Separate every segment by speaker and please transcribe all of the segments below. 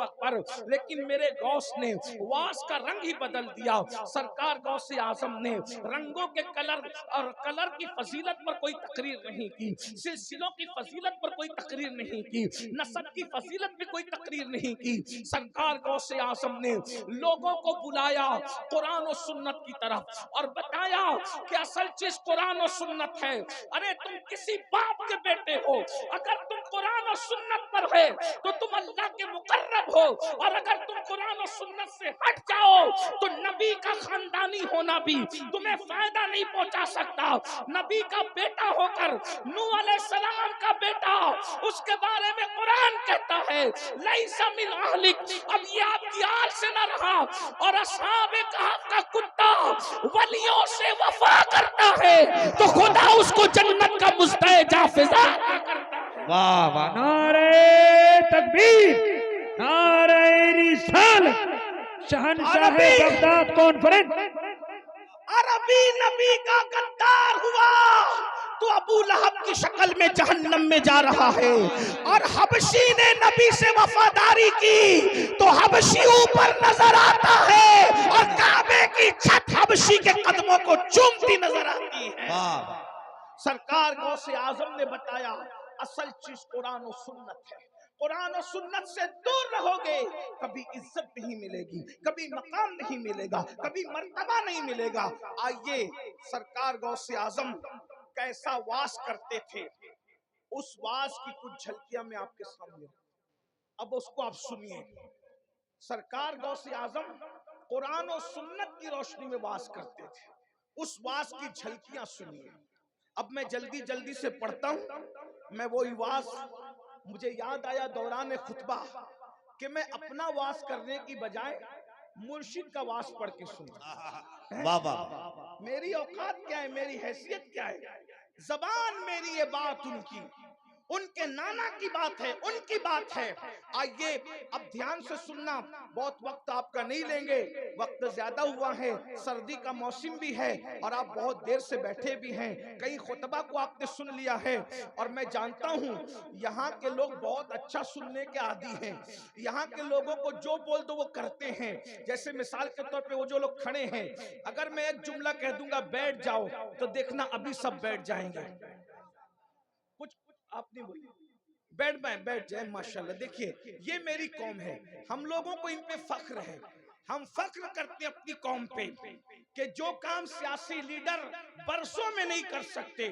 Speaker 1: اکبر. لیکن میرے غوث نے واز کا رنگ ہی بدل دیا. سرکار غوث اعظم نے رنگوں کے کلر کی فضیلت پر کوئی تقریر نہیں کی, سلسلوں کی فضیلت پر کوئی تقریر نہیں کی, نسب کی فضیلت پہ کوئی تقریر نہیں کی. سرکار غوث اعظم نے لوگوں کو بلایا قرآن و سنت کی طرف اور بتایا کہ اصل چیز قرآن و سنت ہے. ارے تم کسی باپ کے بیٹے ہو, اگر تم قرآن و سنت پر ہے تو تم اللہ کے مقرب ہو, اور اگر تم قرآن و سنت سے ہٹ جاؤ تو نبی کا خاندانی ہونا بھی تمہیں فائدہ نہیں پہنچا سکتا. نبی کا بیٹا ہو کر نوح علیہ السلام کا بیٹا, اس کے بارے میں قرآن کہتا ہے لیس من اہلک, اب یہ آپ کی آل سے نہ رہا. اور اصحاب کہف کا کتا ولیوں سے وفا کرتا ہے تو خدا اس کو جنت کا مستحق حافظہ کرتا ہے.
Speaker 2: واہ واہ, نعرہ تکبیر, نعرہ رسالت. شہنشاہ بغداد کانفرنس.
Speaker 1: عربی نبی کا غدار ہوا تو ابو لہب کی شکل میں جہنم میں جا رہا ہے, اور حبشی نے نبی سے وفاداری کی تو حبشی اوپر نظر آتا ہے, اور کعبے کی چھت حبشی کے قدموں کو چومتی نظر آتی ہے. سرکار غوث اعظم نے بتایا اصل چیز قرآن و سنت ہے. قرآن و سنت سے دور رہو گے کبھی عزت نہیں ملے گی, کبھی مقام نہیں ملے گا, کبھی مرتبہ نہیں ملے گا. آئیے سرکار غوث اعظم کیسا واز کرتے تھے, اس واز کی کچھ جھلکیاں میں آپ کے سامنے, اب اس کو آپ سنیے. سرکار غوث اعظم قرآن و سنت کی روشنی میں واز کرتے تھے, اس واز کی جھلکیاں سنیے. اب میں جلدی سے پڑھتا ہوں. میں وہی واز, مجھے یاد آیا دوران خطبہ کہ میں اپنا واز کرنے کی بجائے مرشد کا واز پڑھ کے سنوں.
Speaker 2: واہ واہ,
Speaker 1: میری اوقات کیا ہے, میری حیثیت کیا ہے, زبان میری, یہ بات ان کی, ان کے نانا کی بات ہے, ان کی بات ہے. آئیے اب دھیان سے سننا, بہت وقت آپ کا نہیں لیں گے, وقت زیادہ ہوا ہے, سردی کا موسم بھی ہے اور آپ بہت دیر سے بیٹھے بھی ہیں, کئی خطبہ کو آپ نے سن لیا ہے, اور میں جانتا ہوں یہاں کے لوگ بہت اچھا سننے کے عادی ہیں. یہاں کے لوگوں کو جو بول دو وہ کرتے ہیں. جیسے مثال کے طور پہ وہ جو لوگ کھڑے ہیں, اگر میں ایک جملہ کہہ دوں گا بیٹھ جاؤ تو دیکھنا ابھی سب بیٹھ جائیں گے. کچھ آپ نہیں بولی, بیٹھ جائیں. ماشاءاللہ, دیکھیے یہ میری قوم ہے, ہم لوگوں کو ان پہ فخر ہے. ہم فخر کرتے ہیں اپنی قوم پہ کہ جو کام سیاسی لیڈر برسوں میں نہیں کر سکتے,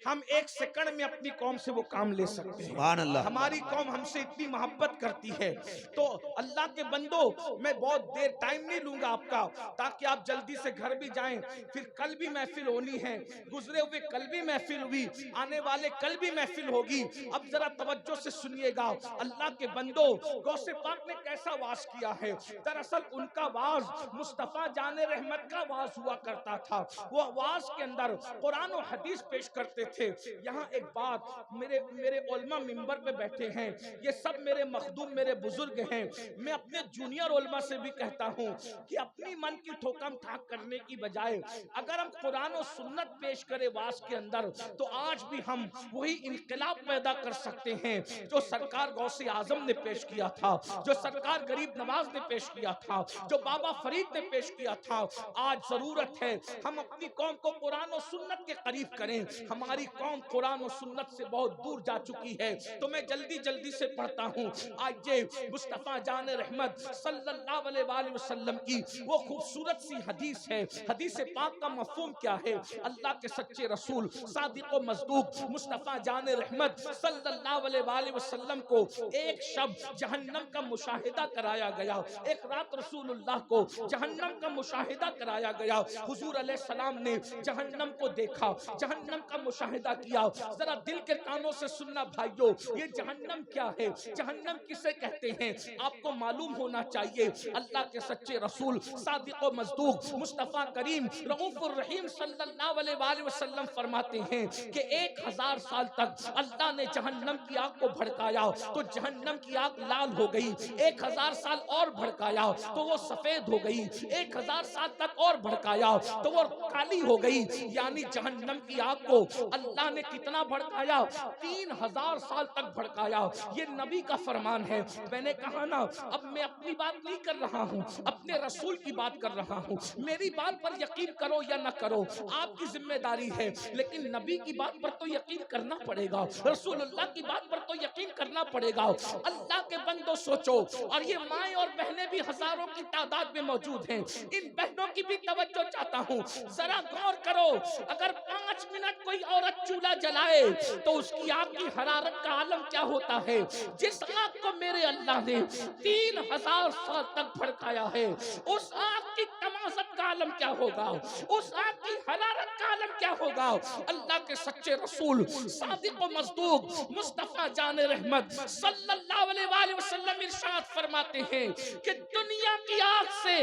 Speaker 1: ہم ایک سیکنڈ میں اپنی قوم سے وہ کام لے سکتے ہیں.
Speaker 2: سبحان اللہ.
Speaker 1: ہماری قوم ہم سے اتنی محبت کرتی ہے. تو اللہ کے بندو, میں بہت دیر ٹائم نہیں لوں گا آپ کا, تاکہ آپ جلدی سے گھر بھی جائیں. پھر کل بھی محفل ہونی ہے, گزرے ہوئے کل بھی محفل ہوئی, آنے والے کل بھی محفل ہوگی. اب ذرا توجہ سے سنیے گا. اللہ کے بندو, غوث پاک نے کیسا واز کیا ہے. دراصل ان کا واز مصطفیٰ جان رحمت کا واز ہوا کرتا تھا. وہ واز کے اندر قرآن و حدیث پیش کرتے تھے. یہاں ایک بات, میرے علماء منبر پہ بیٹھے ہیں, یہ سب میرے مخدوم, میرے بزرگ ہیں. میں اپنے جونیئر علماء سے بھی کہتا ہوں کہ اپنی من کی ٹھوکم ٹھاک کرنے کی بجائے اگر ہم قرآن و سنت پیش کرے واز کے اندر, تو آج بھی ہم وہی انقلاب پیدا کر سکتے ہیں جو سرکار غوث اعظم نے پیش کیا تھا, جو سرکار غریب نواز نے پیش کیا تھا, جو بابا فرید نے پیش کیا تھا. آج ضرورت ہے ہم اپنی قوم کو قرآن و سنت کے قریب کریں. ہماری قوم قرآن و سنت سے بہت دور جا چکی ہے. تو میں جلدی سے پڑھتا ہوں. آج یہ مصطفیٰ جان رحمت صلی اللہ علیہ وآلہ وسلم کی وہ خوبصورت سی حدیث ہے. حدیث پاک کا مفہوم کیا ہے؟ اللہ کے سچے رسول صادق و مصدوق مصطفیٰ جان رحمت صلی اللہ علیہ وآلہ وسلم کو ایک شب جہنم کا مشاہدہ کرایا گیا. ایک رات رسول اللہ کو جہنم کا مشاہدہ کرایا گیا. حضور علیہ السلام نے جہنم کو دیکھا, جہنم کا مشاہدہ کیا. ذرا دل کے کانوں سے سننا بھائیو, یہ جہنم کیا ہے, جہنم کسے کہتے ہیں, آپ کو معلوم ہونا چاہیے. اللہ کے سچے رسول صادق و مصدوق مصطفیٰ کریم رؤوف الرحیم صلی اللہ علیہ وآلہ وسلم فرماتے ہیں کہ 1000 سال تک اللہ نے جہنم کی آگ کو بھڑکایا تو جہنم کی آگ لال ہو گئی. 1000 سال اور بھڑکایا تو وہ سفید ہو گئی، 1000 سال تک اور بھڑکایا تو وہ کالی ہو گئی، یعنی جہنم کی آگ کو اللہ نے کتنا بھڑکایا؟ 3000 سال تک بھڑکایا۔ یہ نبی کا فرمان ہے۔ میں نے کہا نا، اب میں اپنی بات نہیں کر رہا ہوں، اپنے رسول کی بات کر رہا ہوں۔ میری بات پر یقین کرو یا نہ کرو، آپ کی ذمہ داری ہے، لیکن نبی کی بات پر تو یقین کرنا پڑے گا، رسول اللہ کی بات پر تو یقین کرنا پڑے گا۔ اللہ کے بندوں سوچو، اور یہ مائیں اور بہنیں بھی ہزاروں کی تعداد میں موجود ہیں، ان بہنوں کی بھی توجہ چاہتا ہوں، ذرا غور کرو۔ اگر 5 منٹ کوئی عورت چولہا جلائے تو اس کی آگ کی حرارت کا عالم کیا ہوتا ہے؟ جس آگ کو میرے اللہ نے 3000 سال تک بھڑکایا ہے، اس آگ کی تمازت کا عالم کیا ہوگا؟ اس آگ کی حرارت کا عالم کیا ہوگا؟ اللہ کے سچے رسول صادق و مصدوق مصطفیٰ جان رحمت صلی اللہ علیہ وآلہ وسلم ارشاد فرماتے ہیں کہ دنیا کی آگ سے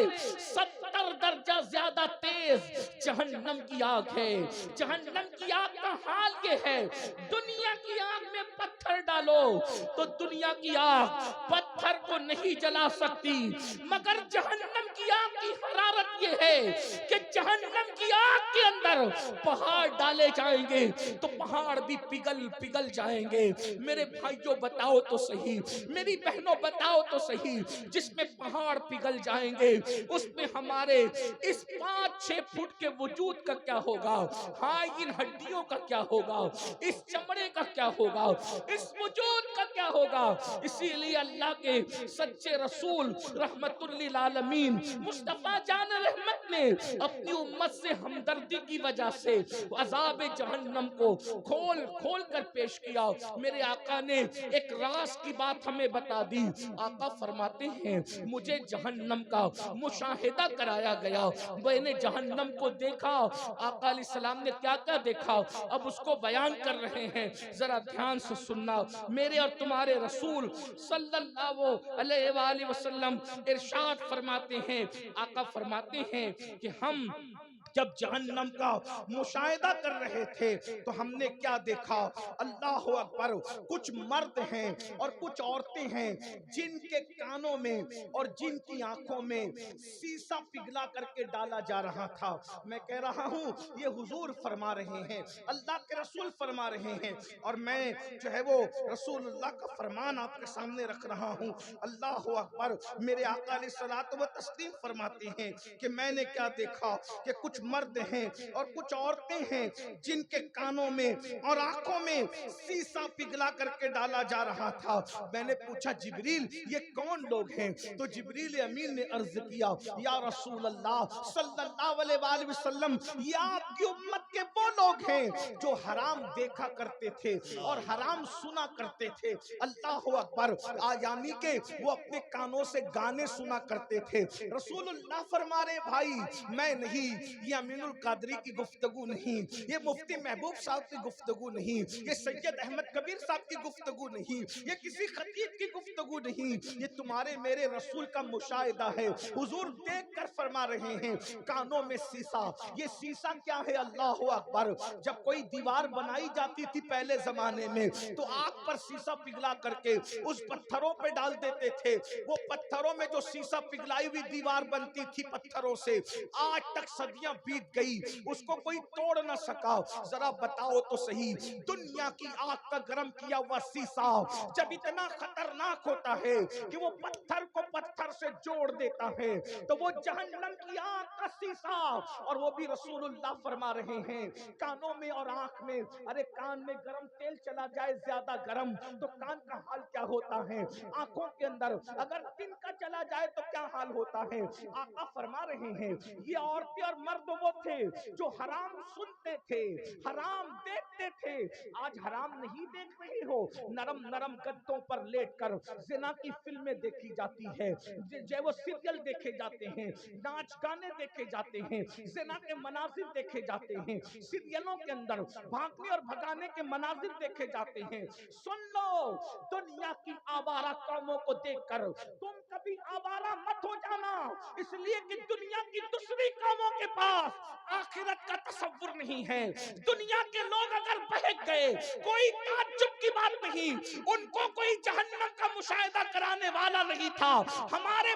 Speaker 1: 70 درجہ زیادہ تیز جہنم کی آگ ہے۔ جہنم کی آگ کا حال یہ ہے، دنیا کی آگ میں پتھر ڈالو تو دنیا کی آگ پتھر کو نہیں جلا سکتی، مگر جہنم کی آگ کی حرارت یہ ہے کہ جہنم کی آگ کے اندر پہاڑ ڈالے جائیں گے تو پہاڑ بھی پگھل جائیں گے۔ میرے بھائیوں بتاؤ تو صحیح، میری بہنوں بتاؤ تو صحیح، جس میں پہاڑ پگھل جائیں گے اس میں ہمارے اس 5-6 فٹ کے وجود کا کیا ہوگا؟ ہاں، ان ہڈیوں کا کیا ہوگا؟ اس چمڑے کا کیا ہوگا؟ اس وجود کا کیا ہوگا؟ اسی لیے اللہ کے سچے رسول رحمت للعالمین مصطفیٰ جان رحمت نے اپنی امت سے ہمدردی کی وجہ سے عذاب جہنم کو کھول کھول کر پیش کیا۔ میرے آقا نے ایک راز کی بات ہمیں بتا دی۔ آقا فرماتے ہیں مجھے جہنم کا مشاہدہ کرایا گیا، میں نے جہنم کو دیکھا۔ آقا علیہ السلام نے کیا کیا دیکھا، اب اس کو بیان کر رہے ہیں، ذرا دھیان سے سننا۔ میرے اور تمہارے رسول صلی اللہ علیہ وآلہ وسلم ارشاد فرماتے ہیں، آقا فرماتے ہیں کہ ہم جب جہنم کا مشاہدہ کر رہے تھے تو ہم نے کیا دیکھا؟ اللہ اکبر، کچھ مرد ہیں اور کچھ عورتیں ہیں جن کے کانوں میں اور جن کی آنکھوں میں سیسا پگھلا کر کے ڈالا جا رہا تھا۔ میں کہہ رہا ہوں یہ حضور فرما رہے ہیں، اللہ کے رسول فرما رہے ہیں، اور میں جو ہے وہ رسول اللہ کا فرمان آپ کے سامنے رکھ رہا ہوں۔ اللہ اکبر، میرے آقا علیہ الصلوۃ والتسلیم فرماتے ہیں کہ میں نے کیا دیکھا کہ کچھ مرد ہیں اور کچھ عورتیں ہیں جن کے کانوں میں اور آنکھوں میں سیسا پگھلا کر کے ڈالا جا رہا تھا۔ میں نے پوچھا جبریل یہ کون لوگ ہیں؟ تو جبریل امین نے عرض کیا یا رسول اللہ صلی اللہ علیہ وآلہ وسلم، یہ آپ کی امت کے وہ لوگ ہیں جو حرام دیکھا کرتے تھے اور حرام سنا کرتے تھے۔ اللہ اکبر، یعنی کہ وہ اپنے کانوں سے گانے سنا کرتے تھے۔ رسول اللہ فرما رہے بھائی میں نہیں، یہ امین القادری کی گفتگو نہیں، یہ مفتی محبوب صاحب کی گفتگو نہیں، یہ سید احمد کبیر صاحب کی گفتگو نہیں، یہ کسی خطیب کی گفتگو نہیں، یہ تمہارے میرے رسول کا مشاہدہ ہے۔ حضور دیکھ کر فرما رہے ہیں کانوں میں سیسا۔ یہ سیسا کیا ہے؟ اللہ اکبر، جب کوئی دیوار بنائی جاتی تھی پہلے زمانے میں تو آگ پر سیسا پگھلا کر کے اس پتھروں پہ ڈال دیتے تھے۔ وہ پتھروں میں جو سیسا پگھلائی ہوئی دیوار بنتی تھی پتھروں سے، آج تک صدیاں بیت گئی اس کو کوئی توڑ نہ سکا۔ ذرا بتاؤ تو صحیح، دنیا کی آگ کا گرم کیا ہوا سیسا جب اتنا خطرناک ہوتا ہے کہ وہ پتھر کو پتھر سے جوڑ دیتا ہے، تو وہ جہنم کی آگ کا سیسا، اور وہ بھی رسول اللہ فرما رہے ہیں کانوں میں اور آنکھ میں۔ ارے کان میں گرم تیل چلا جائے زیادہ گرم تو کان کا حال کیا ہوتا ہے؟ آنکھوں کے اندر اگر تن کا چلا جائے تو کیا حال ہوتا ہے؟ آقا فرما رہے ہیں یہ عورتیں اور مرد وہ تھے جو حرام سنتے تھے، حرام دیکھتے تھے۔ آج حرام نہیں دیکھ رہی ہو، نرم نرم گدوں پر لیٹ کر زنا کی فلمیں دیکھی جاتی ہے، جو وہ سیریل دیکھے جاتے ہیں، ناچ گانے دیکھے جاتے ہیں، زنا کے مناظر دیکھے جاتے ہیں، سیریلوں کے اندر بھاگنے اور بھگانے کے مناظر دیکھے جاتے ہیں۔ سن لو، دنیا کی آوارہ قوموں کو دیکھ کر تم کبھی آوارہ مت ہو جانا، اس لیے کہ دنیا کی دوسری قوموں کے پاس آخرت کا تصور نہیں ہے۔ دنیا کے لوگ اگر بہک گئے کوئی تعجب کی بات نہیں، ان کو کوئی جہنم کا مشاہدہ کرانے والا نہیں تھا۔ ہمارے